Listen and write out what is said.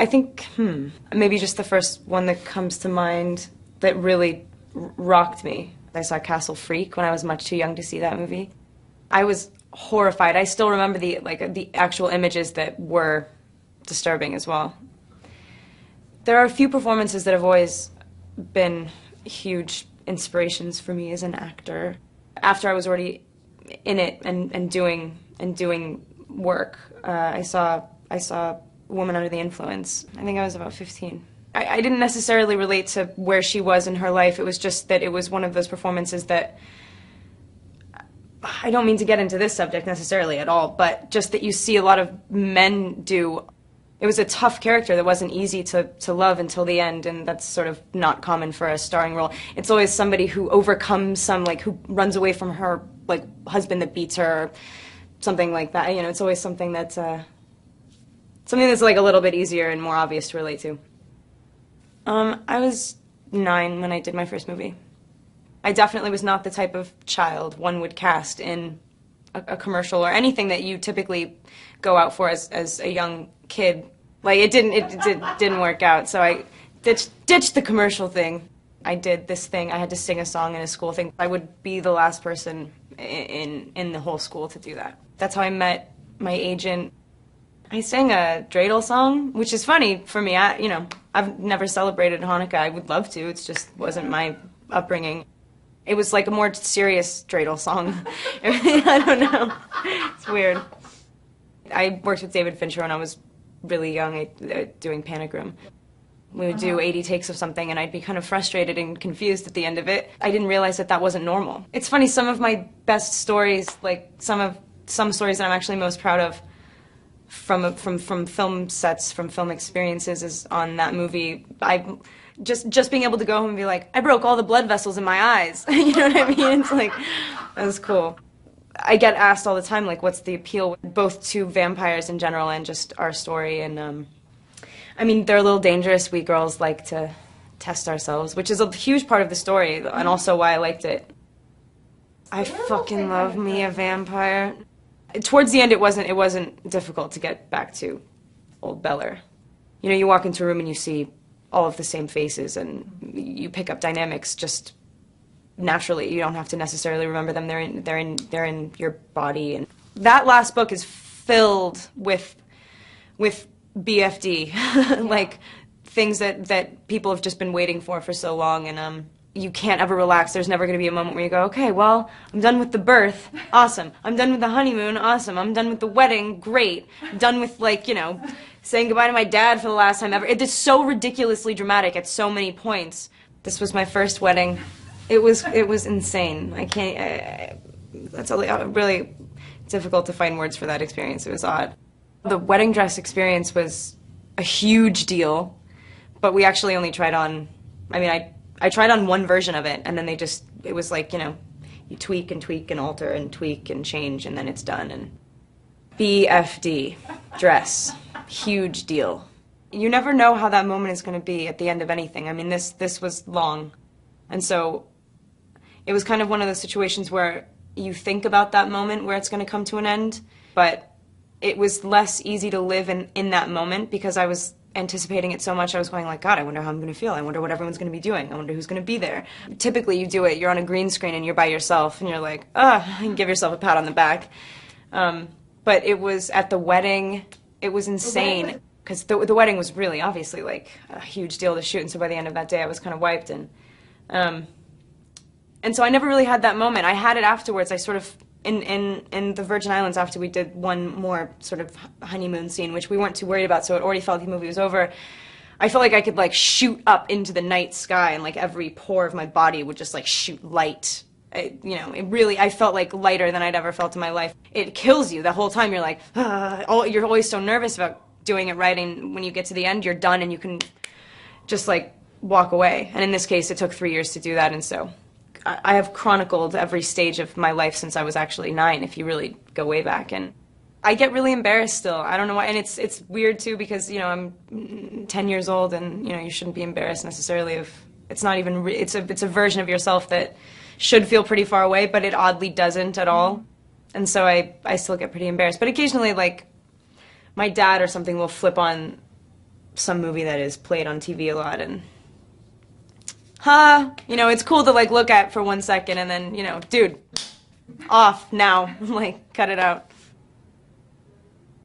I think, maybe just the first one that comes to mind that really rocked me. I saw Castle Freak when I was much too young to see that movie. I was horrified. I still remember the actual images that were disturbing as well. There are a few performances that have always been huge inspirations for me as an actor. After I was already in it and doing work, I saw Woman Under the Influence. I think I was about 15. I didn't necessarily relate to where she was in her life. It was just that it was one of those performances that, I don't mean to get into this subject necessarily at all, but just that you see a lot of men do. It was a tough character that wasn't easy to love until the end, and that's sort of not common for a starring role. It's always somebody who overcomes who runs away from her, husband that beats her, or something like that. You know, it's always something that's a little bit easier and more obvious to relate to. I was 9 when I did my first movie. I definitely was not the type of child one would cast in a commercial or anything that you typically go out for as a young kid. It didn't work out, so I ditched the commercial thing. I did this thing. I had to sing a song in a school thing. I would be the last person in the whole school to do that. That's how I met my agent. I sang a dreidel song, which is funny for me. I've never celebrated Hanukkah. I would love to. It just wasn't my upbringing. It was like a more serious dreidel song. I don't know. It's weird. I worked with David Fincher when I was really young, doing Panic Room. We would do 80 takes of something, and I'd be kind of frustrated and confused at the end of it. I didn't realize that wasn't normal. It's funny, some of my best stories, some stories that I'm actually most proud of from film sets, from film experiences, is on that movie. Just being able to go home and be like, I broke all the blood vessels in my eyes. You know what I mean? It's like, that was cool. I get asked all the time, what's the appeal, both to vampires in general and just our story. And I mean, they're a little dangerous. We girls like to test ourselves, which is a huge part of the story, and also why I liked it. I fucking love me a vampire. Towards the end, it wasn't difficult to get back to old Beller. You know, you walk into a room and you see all of the same faces, and you pick up dynamics just naturally. You don't have to necessarily remember them. They're in your body. And that last book is filled with BFD, things that people have just been waiting for so long, and you can't ever relax. There's never going to be a moment where you go, okay, well, I'm done with the birth, awesome. I'm done with the honeymoon, awesome. I'm done with the wedding, great. I'm done with, saying goodbye to my dad for the last time ever. It is so ridiculously dramatic at so many points. This was my first wedding. It was insane. I can't, that's really difficult to find words for that experience. It was odd. The wedding dress experience was a huge deal, but we actually only tried on, I tried on one version of it, and then it was you tweak and tweak and alter and tweak and change, and then it's done. And BFD, dress, huge deal. You never know how that moment is going to be at the end of anything. I mean, this was long, and so it was kind of one of those situations where you think about that moment where it's going to come to an end, but it was less easy to live in that moment because I was anticipating it so much. I was going God, I wonder how I'm going to feel. I wonder what everyone's going to be doing. I wonder who's going to be there. Typically you do it, you're on a green screen and you're by yourself and you're like, and give yourself a pat on the back. But it was at the wedding, it was insane because the wedding was really obviously a huge deal to shoot, and so by the end of that day I was kind of wiped, and so I never really had that moment. I had it afterwards. I sort of in the Virgin Islands, after we did one more sort of honeymoon scene, which we weren't too worried about, so it already felt like the movie was over, I felt like I could shoot up into the night sky, and every pore of my body would just shoot light. I felt lighter than I'd ever felt in my life. It kills you the whole time. You're you're always so nervous about doing it right, and when you get to the end, you're done and you can just walk away. And in this case, it took 3 years to do that, and so I have chronicled every stage of my life since I was actually 9, if you really go way back, and I get really embarrassed still. I don't know why, and it's weird too because I'm 10 years old, and you shouldn't be embarrassed necessarily if it's not even it's a version of yourself that should feel pretty far away, but it oddly doesn't at all, and so I still get pretty embarrassed. But occasionally, my dad or something will flip on some movie that is played on TV a lot, and you know, it's cool to like look at for 1 second and then, you know, dude, off now, like cut it out.